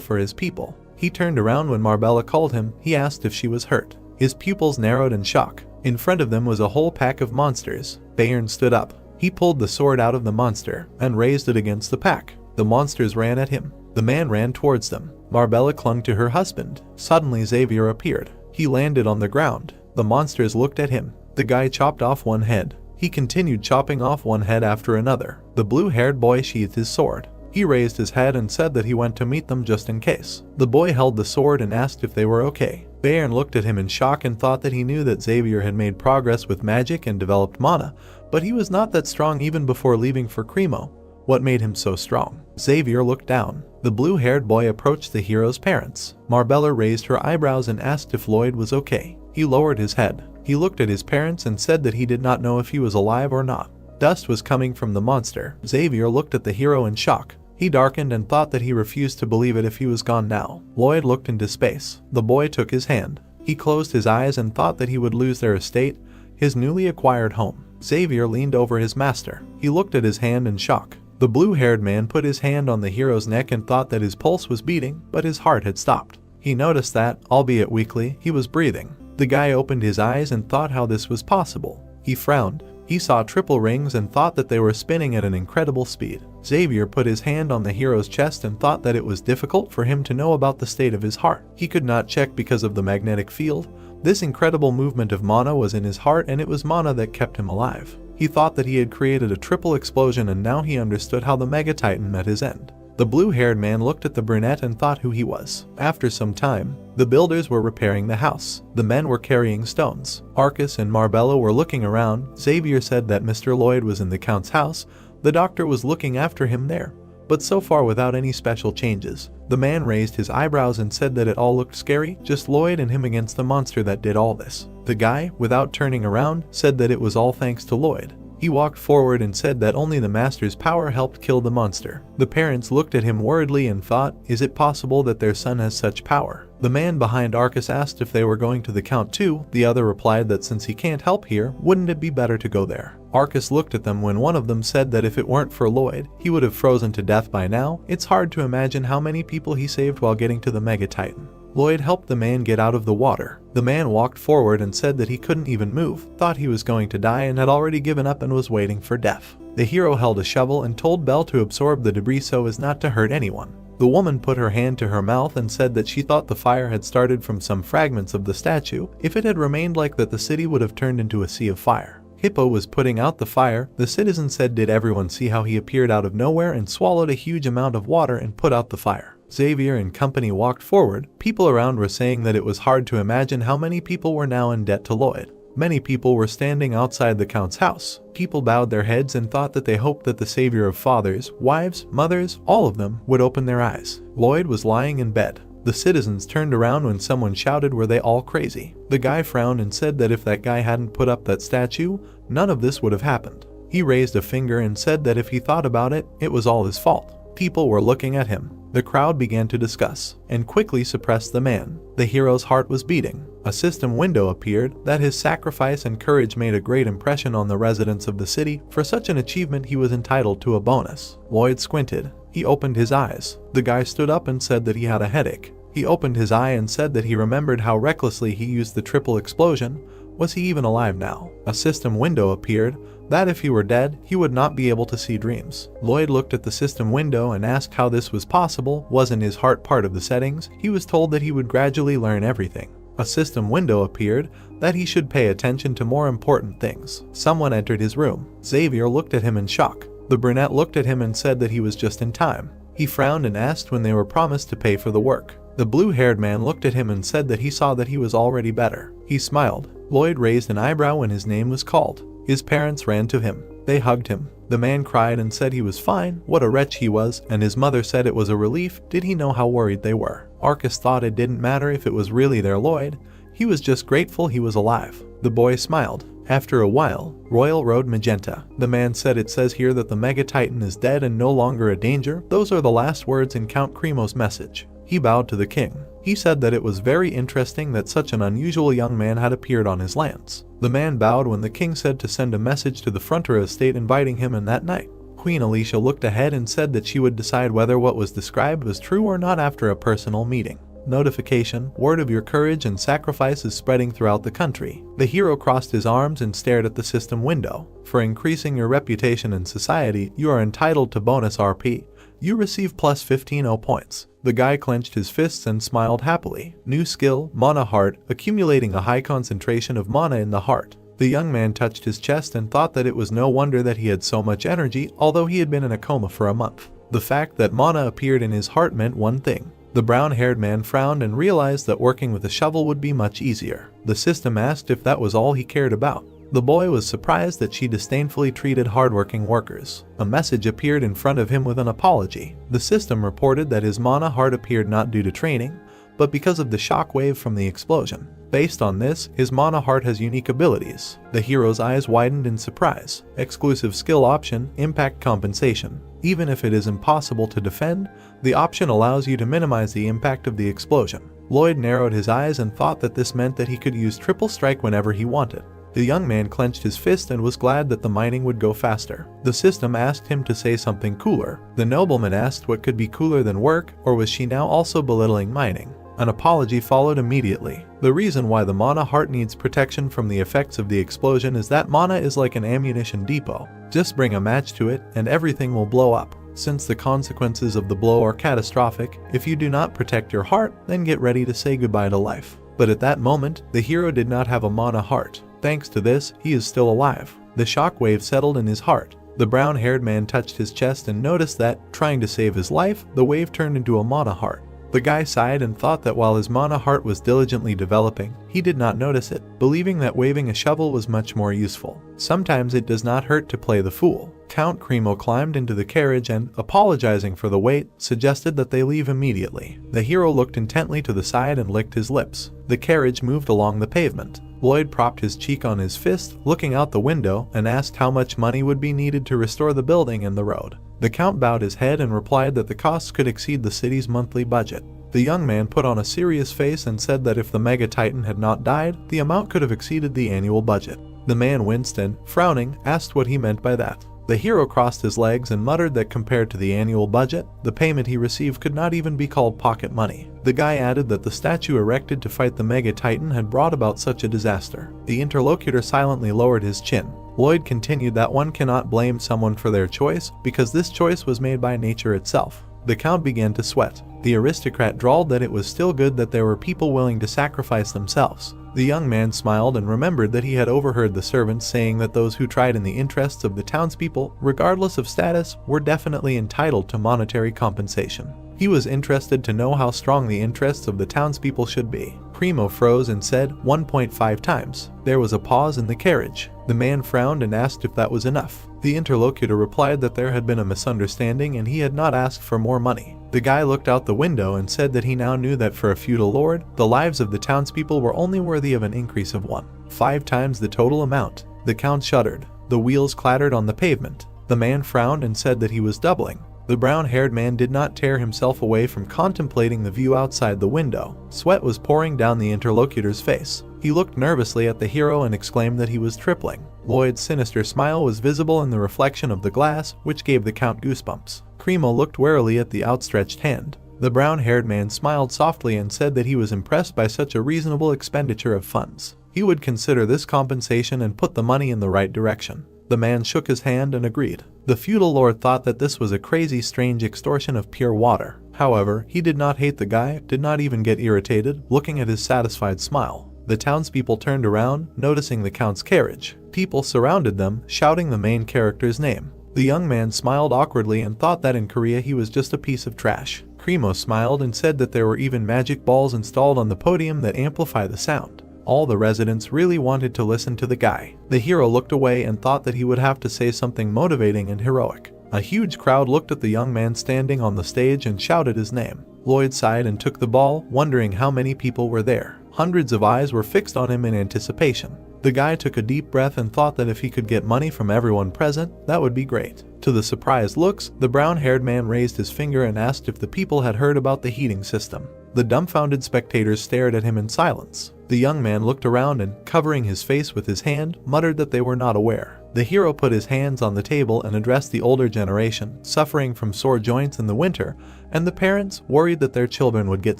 for his people. He turned around when Marbella called him. He asked if she was hurt. His pupils narrowed in shock. In front of them was a whole pack of monsters. Bayern stood up. He pulled the sword out of the monster and raised it against the pack. The monsters ran at him. The man ran towards them. Marbella clung to her husband. Suddenly Xavier appeared. He landed on the ground. The monsters looked at him. The guy chopped off one head. He continued chopping off one head after another. The blue-haired boy sheathed his sword. He raised his head and said that he went to meet them just in case. The boy held the sword and asked if they were okay. Bayern looked at him in shock and thought that he knew that Xavier had made progress with magic and developed mana, but he was not that strong even before leaving for Cremo. What made him so strong? Xavier looked down. The blue-haired boy approached the hero's parents. Marbella raised her eyebrows and asked if Lloyd was okay. He lowered his head. He looked at his parents and said that he did not know if he was alive or not. Dust was coming from the monster. Xavier looked at the hero in shock. He darkened and thought that he refused to believe it if he was gone now. Lloyd looked into space. The boy took his hand. He closed his eyes and thought that he would lose their estate, his newly acquired home. Xavier leaned over his master. He looked at his hand in shock. The blue-haired man put his hand on the hero's neck and thought that his pulse was beating, but his heart had stopped. He noticed that, albeit weakly, he was breathing. The guy opened his eyes and thought how this was possible. He frowned. He saw triple rings and thought that they were spinning at an incredible speed. Xavier put his hand on the hero's chest and thought that it was difficult for him to know about the state of his heart. He could not check because of the magnetic field. This incredible movement of mana was in his heart, and it was mana that kept him alive. He thought that he had created a triple explosion, and now he understood how the Mega Titan met his end. The blue-haired man looked at the brunette and thought who he was. After some time, the builders were repairing the house. The men were carrying stones. Arcus and Marbella were looking around. Xavier said that Mr. Lloyd was in the Count's house. The doctor was looking after him there, but so far without any special changes. The man raised his eyebrows and said that it all looked scary, just Lloyd and him against the monster that did all this. The guy, without turning around, said that it was all thanks to Lloyd. He walked forward and said that only the master's power helped kill the monster. The parents looked at him worriedly and thought, is it possible that their son has such power? The man behind Arcus asked if they were going to the Count too. The other replied that since he can't help here, wouldn't it be better to go there? Arcus looked at them when one of them said that if it weren't for Lloyd, he would have frozen to death by now. It's hard to imagine how many people he saved while getting to the Mega Titan. Lloyd helped the man get out of the water. The man walked forward and said that he couldn't even move, thought he was going to die and had already given up and was waiting for death. The hero held a shovel and told Belle to absorb the debris so as not to hurt anyone. The woman put her hand to her mouth and said that she thought the fire had started from some fragments of the statue. If it had remained like that, the city would have turned into a sea of fire. Hippo was putting out the fire. The citizen said, did everyone see how he appeared out of nowhere and swallowed a huge amount of water and put out the fire? Xavier and company walked forward. People around were saying that it was hard to imagine how many people were now in debt to Lloyd. Many people were standing outside the Count's house. People bowed their heads and thought that they hoped that the savior of fathers, wives, mothers, all of them, would open their eyes. Lloyd was lying in bed. The citizens turned around when someone shouted, were they all crazy? The guy frowned and said that if that guy hadn't put up that statue, none of this would have happened. He raised a finger and said that if he thought about it, it was all his fault. People were looking at him. The crowd began to discuss and quickly suppressed the man. The hero's heart was beating. A system window appeared that his sacrifice and courage made a great impression on the residents of the city. For such an achievement, he was entitled to a bonus. Lloyd squinted. He opened his eyes. The guy stood up and said that he had a headache. He opened his eye and said that he remembered how recklessly he used the triple explosion. Was he even alive now? A system window appeared that if he were dead, he would not be able to see dreams. Lloyd looked at the system window and asked how this was possible. Wasn't his heart part of the settings? He was told that he would gradually learn everything. A system window appeared that he should pay attention to more important things. Someone entered his room. Xavier looked at him in shock. The brunette looked at him and said that he was just in time. He frowned and asked when they were promised to pay for the work. The blue-haired man looked at him and said that he saw that he was already better. He smiled. Lloyd raised an eyebrow when his name was called. His parents ran to him. They hugged him. The man cried and said he was fine, what a wretch he was, and his mother said it was a relief. Did he know how worried they were? Arcus thought it didn't matter if it was really their Lloyd. He was just grateful he was alive. The boy smiled. After a while, Royal Road Magenta. The man said, it says here that the Mega Titan is dead and no longer a danger. Those are the last words in Count Cremo's message. He bowed to the king. He said that it was very interesting that such an unusual young man had appeared on his lands. The man bowed when the king said to send a message to the Frontera estate inviting him, and that night, Queen Alicia looked ahead and said that she would decide whether what was described was true or not after a personal meeting. Notification, word of your courage and sacrifice is spreading throughout the country. The hero crossed his arms and stared at the system window. For increasing your reputation in society, you are entitled to bonus RP. You receive plus 15 points. The guy clenched his fists and smiled happily. New skill, Mana Heart, accumulating a high concentration of mana in the heart. The young man touched his chest and thought that it was no wonder that he had so much energy, although he had been in a coma for a month. The fact that mana appeared in his heart meant one thing. The brown-haired man frowned and realized that working with a shovel would be much easier. The system asked if that was all he cared about. The boy was surprised that she disdainfully treated hardworking workers. A message appeared in front of him with an apology. The system reported that his mana heart appeared not due to training, but because of the shock wave from the explosion. Based on this, his mana heart has unique abilities. The hero's eyes widened in surprise. Exclusive skill option, impact compensation. Even if it is impossible to defend, the option allows you to minimize the impact of the explosion. Lloyd narrowed his eyes and thought that this meant that he could use triple strike whenever he wanted. The young man clenched his fist and was glad that the mining would go faster. The system asked him to say something cooler. The nobleman asked what could be cooler than work, or was she now also belittling mining? An apology followed immediately. The reason why the mana heart needs protection from the effects of the explosion is that mana is like an ammunition depot. Just bring a match to it and everything will blow up. Since the consequences of the blow are catastrophic, if you do not protect your heart, then get ready to say goodbye to life. But at that moment, the hero did not have a mana heart. Thanks to this, he is still alive. The shockwave settled in his heart. The brown-haired man touched his chest and noticed that, trying to save his life, the wave turned into a mana heart. The guy sighed and thought that while his mana heart was diligently developing, he did not notice it, believing that waving a shovel was much more useful. Sometimes it does not hurt to play the fool. Count Cremo climbed into the carriage and, apologizing for the wait, suggested that they leave immediately. The hero looked intently to the side and licked his lips. The carriage moved along the pavement. Lloyd propped his cheek on his fist, looking out the window, and asked how much money would be needed to restore the building and the road. The Count bowed his head and replied that the costs could exceed the city's monthly budget. The young man put on a serious face and said that if the Mega Titan had not died, the amount could have exceeded the annual budget. The man winced and, frowning, asked what he meant by that. The hero crossed his legs and muttered that compared to the annual budget, the payment he received could not even be called pocket money. The guy added that the statue erected to fight the Mega Titan had brought about such a disaster. The interlocutor silently lowered his chin. Lloyd continued that one cannot blame someone for their choice, because this choice was made by nature itself. The Count began to sweat. The aristocrat drawled that it was still good that there were people willing to sacrifice themselves. The young man smiled and remembered that he had overheard the servants saying that those who tried in the interests of the townspeople, regardless of status, were definitely entitled to monetary compensation. He was interested to know how strong the interests of the townspeople should be. Primo froze and said 1.5 times. There was a pause in the carriage. The man frowned and asked if that was enough. The interlocutor replied that there had been a misunderstanding and he had not asked for more money. The guy looked out the window and said that he now knew that for a feudal lord, the lives of the townspeople were only worthy of an increase of 1.5 times the total amount. The Count shuddered. The wheels clattered on the pavement. The man frowned and said that he was doubling. The brown-haired man did not tear himself away from contemplating the view outside the window. Sweat was pouring down the interlocutor's face. He looked nervously at the hero and exclaimed that he was tripling. Lloyd's sinister smile was visible in the reflection of the glass, which gave the Count goosebumps. Cremo looked warily at the outstretched hand. The brown-haired man smiled softly and said that he was impressed by such a reasonable expenditure of funds. He would consider this compensation and put the money in the right direction. The man shook his hand and agreed. The feudal lord thought that this was a crazy, strange extortion of pure water. However, he did not hate the guy, did not even get irritated, looking at his satisfied smile. The townspeople turned around, noticing the Count's carriage. People surrounded them, shouting the main character's name. The young man smiled awkwardly and thought that in Korea he was just a piece of trash. Cremo smiled and said that there were even magic balls installed on the podium that amplify the sound. All the residents really wanted to listen to the guy. The hero looked away and thought that he would have to say something motivating and heroic. A huge crowd looked at the young man standing on the stage and shouted his name. Lloyd sighed and took the ball, wondering how many people were there. Hundreds of eyes were fixed on him in anticipation. The guy took a deep breath and thought that if he could get money from everyone present, that would be great. To the surprised looks, the brown-haired man raised his finger and asked if the people had heard about the heating system. The dumbfounded spectators stared at him in silence. The young man looked around and, covering his face with his hand, muttered that they were not aware. The hero put his hands on the table and addressed the older generation, suffering from sore joints in the winter, and the parents, worried that their children would get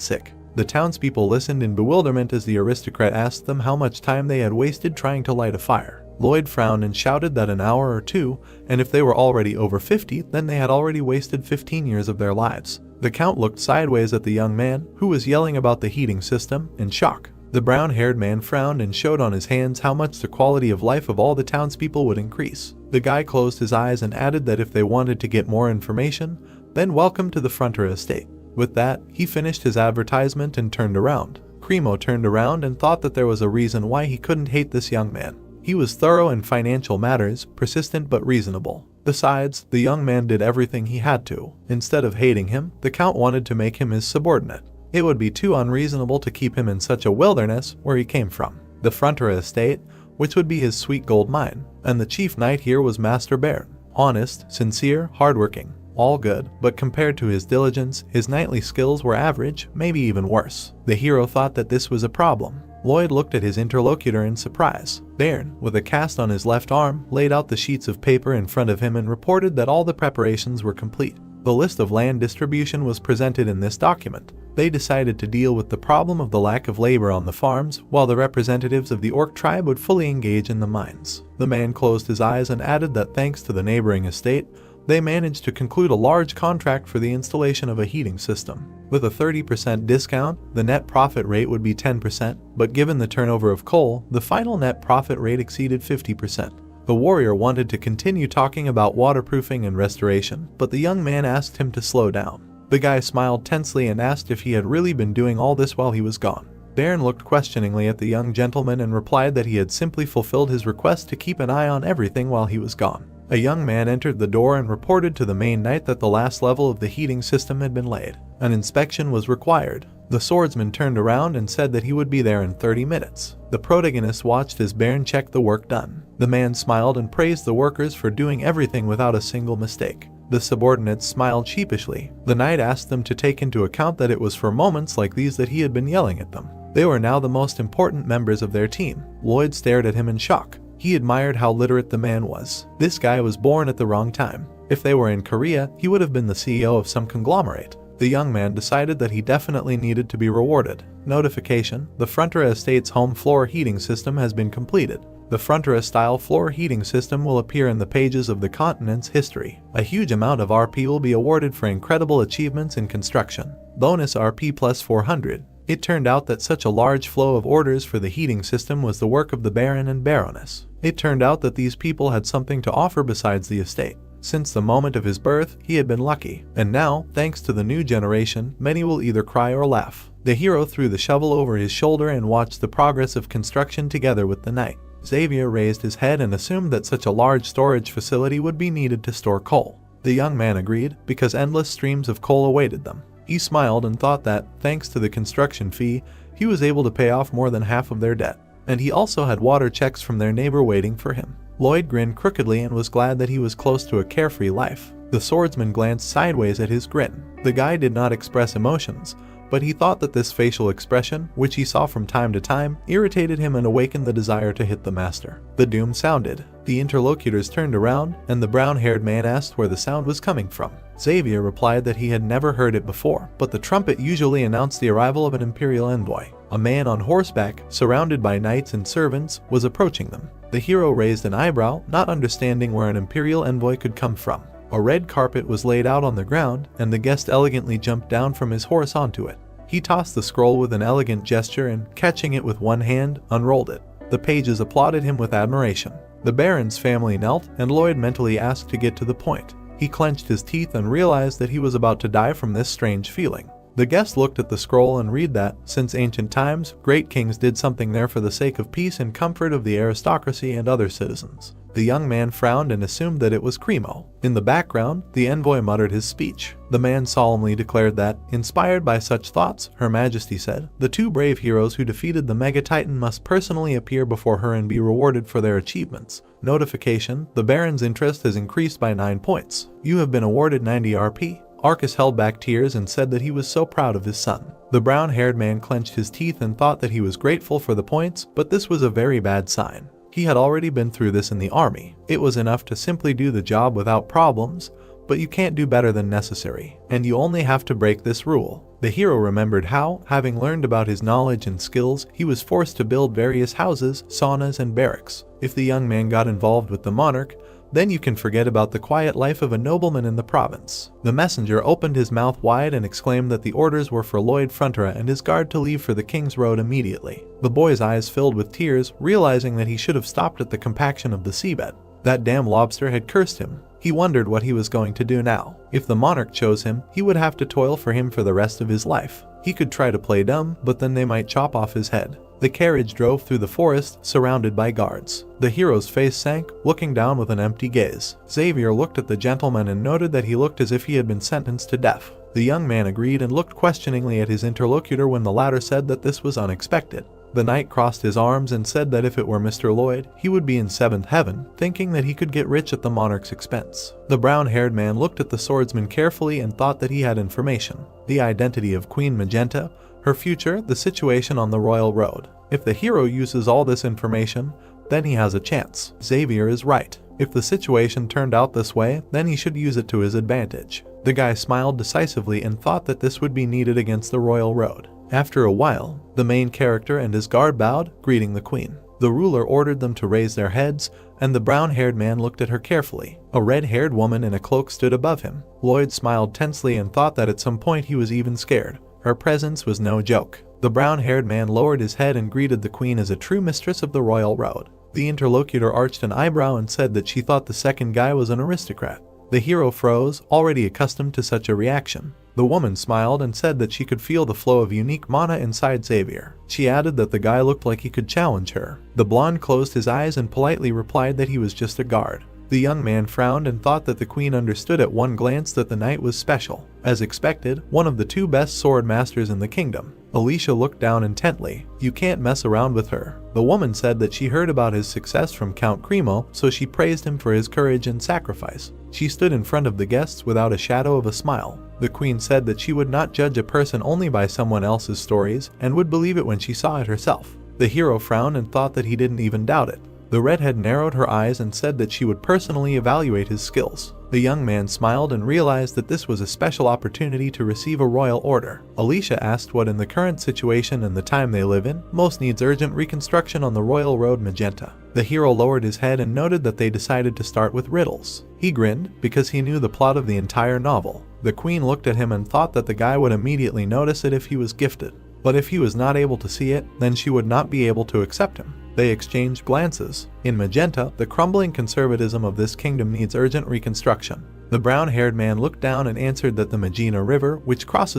sick. The townspeople listened in bewilderment as the aristocrat asked them how much time they had wasted trying to light a fire. Lloyd frowned and shouted that an hour or two, and if they were already over 50, then they had already wasted 15 years of their lives. The count looked sideways at the young man, who was yelling about the heating system, in shock. The brown-haired man frowned and showed on his hands how much the quality of life of all the townspeople would increase. The guy closed his eyes and added that if they wanted to get more information, then welcome to the Frontera estate. With that, he finished his advertisement and turned around. Cremo turned around and thought that there was a reason why he couldn't hate this young man. He was thorough in financial matters, persistent but reasonable. Besides, the young man did everything he had to. Instead of hating him, the count wanted to make him his subordinate. It would be too unreasonable to keep him in such a wilderness where he came from. The Frontera estate, which would be his sweet gold mine, and the chief knight here was Master Baron. Honest, sincere, hardworking. All good, but compared to his diligence, his knightly skills were average, maybe even worse. The hero thought that this was a problem. Lloyd looked at his interlocutor in surprise. Baron, with a cast on his left arm, laid out the sheets of paper in front of him and reported that all the preparations were complete. The list of land distribution was presented in this document. They decided to deal with the problem of the lack of labor on the farms, while the representatives of the orc tribe would fully engage in the mines. The man closed his eyes and added that thanks to the neighboring estate, they managed to conclude a large contract for the installation of a heating system. With a 30% discount, the net profit rate would be 10%, but given the turnover of coal, the final net profit rate exceeded 50%. The warrior wanted to continue talking about waterproofing and restoration, but the young man asked him to slow down. The guy smiled tensely and asked if he had really been doing all this while he was gone. Baron looked questioningly at the young gentleman and replied that he had simply fulfilled his request to keep an eye on everything while he was gone. A young man entered the door and reported to the main knight that the last level of the heating system had been laid. An inspection was required. The swordsman turned around and said that he would be there in 30 minutes. The protagonist watched as Baron checked the work done. The man smiled and praised the workers for doing everything without a single mistake. The subordinates smiled sheepishly. The knight asked them to take into account that it was for moments like these that he had been yelling at them. They were now the most important members of their team. Lloyd stared at him in shock. He admired how literate the man was. This guy was born at the wrong time. If they were in Korea, he would have been the CEO of some conglomerate. The young man decided that he definitely needed to be rewarded. Notification: the Frontera Estate's home floor heating system has been completed. The Frontera-style floor heating system will appear in the pages of the continent's history. A huge amount of RP will be awarded for incredible achievements in construction. Bonus RP plus 400. It turned out that such a large flow of orders for the heating system was the work of the Baron and Baroness. It turned out that these people had something to offer besides the estate. Since the moment of his birth, he had been lucky, and now, thanks to the new generation, many will either cry or laugh. The hero threw the shovel over his shoulder and watched the progress of construction together with the knight. Xavier raised his head and assumed that such a large storage facility would be needed to store coal. The young man agreed, because endless streams of coal awaited them. He smiled and thought that, thanks to the construction fee, he was able to pay off more than half of their debt. And he also had water checks from their neighbor waiting for him. Lloyd grinned crookedly and was glad that he was close to a carefree life. The swordsman glanced sideways at his grin. The guy did not express emotions, but he thought that this facial expression, which he saw from time to time, irritated him and awakened the desire to hit the master. The doom sounded. The interlocutors turned around, and the brown-haired man asked where the sound was coming from. Xavier replied that he had never heard it before, but the trumpet usually announced the arrival of an imperial envoy. A man on horseback, surrounded by knights and servants, was approaching them. The hero raised an eyebrow, not understanding where an imperial envoy could come from. A red carpet was laid out on the ground, and the guest elegantly jumped down from his horse onto it. He tossed the scroll with an elegant gesture and, catching it with one hand, unrolled it. The pages applauded him with admiration. The Baron's family knelt, and Lloyd mentally asked to get to the point. He clenched his teeth and realized that he was about to die from this strange feeling. The guest looked at the scroll and read that, since ancient times, great kings did something there for the sake of peace and comfort of the aristocracy and other citizens. The young man frowned and assumed that it was Cremo. In the background, the envoy muttered his speech. The man solemnly declared that, inspired by such thoughts, Her Majesty said, the two brave heroes who defeated the Mega-Titan must personally appear before her and be rewarded for their achievements. Notification: the Baron's interest has increased by 9 points. You have been awarded 90 RP. Arcus held back tears and said that he was so proud of his son. The brown-haired man clenched his teeth and thought that he was grateful for the points, but this was a very bad sign. He had already been through this in the army. It was enough to simply do the job without problems, but you can't do better than necessary, and you only have to break this rule. The hero remembered how, having learned about his knowledge and skills, he was forced to build various houses, saunas, and barracks. If the young man got involved with the monarch, then you can forget about the quiet life of a nobleman in the province. The messenger opened his mouth wide and exclaimed that the orders were for Lloyd Frontera and his guard to leave for the King's Road immediately. The boy's eyes filled with tears, realizing that he should have stopped at the compaction of the seabed. That damn lobster had cursed him. He wondered what he was going to do now. If the monarch chose him, he would have to toil for him for the rest of his life. He could try to play dumb, but then they might chop off his head. The carriage drove through the forest, surrounded by guards. The hero's face sank, looking down with an empty gaze. Xavier looked at the gentleman and noted that he looked as if he had been sentenced to death. The young man agreed and looked questioningly at his interlocutor when the latter said that this was unexpected. The knight crossed his arms and said that if it were Mr. Lloyd, he would be in seventh heaven, thinking that he could get rich at the monarch's expense. The brown-haired man looked at the swordsman carefully and thought that he had information. The identity of Queen Magenta, her future, the situation on the royal road. If the hero uses all this information, then he has a chance. Xavier is right. If the situation turned out this way, then he should use it to his advantage. The guy smiled decisively and thought that this would be needed against the royal road. After a while, the main character and his guard bowed, greeting the queen. The ruler ordered them to raise their heads, and the brown-haired man looked at her carefully. A red-haired woman in a cloak stood above him. Lloyd smiled tensely and thought that at some point he was even scared. Her presence was no joke. The brown-haired man lowered his head and greeted the queen as a true mistress of the royal road. The interlocutor arched an eyebrow and said that she thought the second guy was an aristocrat. The hero froze, already accustomed to such a reaction. The woman smiled and said that she could feel the flow of unique mana inside Xavier. She added that the guy looked like he could challenge her. The blonde closed his eyes and politely replied that he was just a guard. The young man frowned and thought that the queen understood at one glance that the knight was special. As expected, one of the two best sword masters in the kingdom. Alicia looked down intently. You can't mess around with her. The woman said that she heard about his success from Count Cremo, so she praised him for his courage and sacrifice. She stood in front of the guests without a shadow of a smile. The queen said that she would not judge a person only by someone else's stories, and would believe it when she saw it herself. The hero frowned and thought that he didn't even doubt it. The redhead narrowed her eyes and said that she would personally evaluate his skills. The young man smiled and realized that this was a special opportunity to receive a royal order. Alicia asked what in the current situation and the time they live in most needs urgent reconstruction on the royal road Magenta. The hero lowered his head and noted that they decided to start with riddles. He grinned because he knew the plot of the entire novel. The queen looked at him and thought that the guy would immediately notice it if he was gifted. But if he was not able to see it, then she would not be able to accept him. They exchanged glances. In Magenta, the crumbling conservatism of this kingdom needs urgent reconstruction. The brown-haired man looked down and answered that the Magina River, which crosses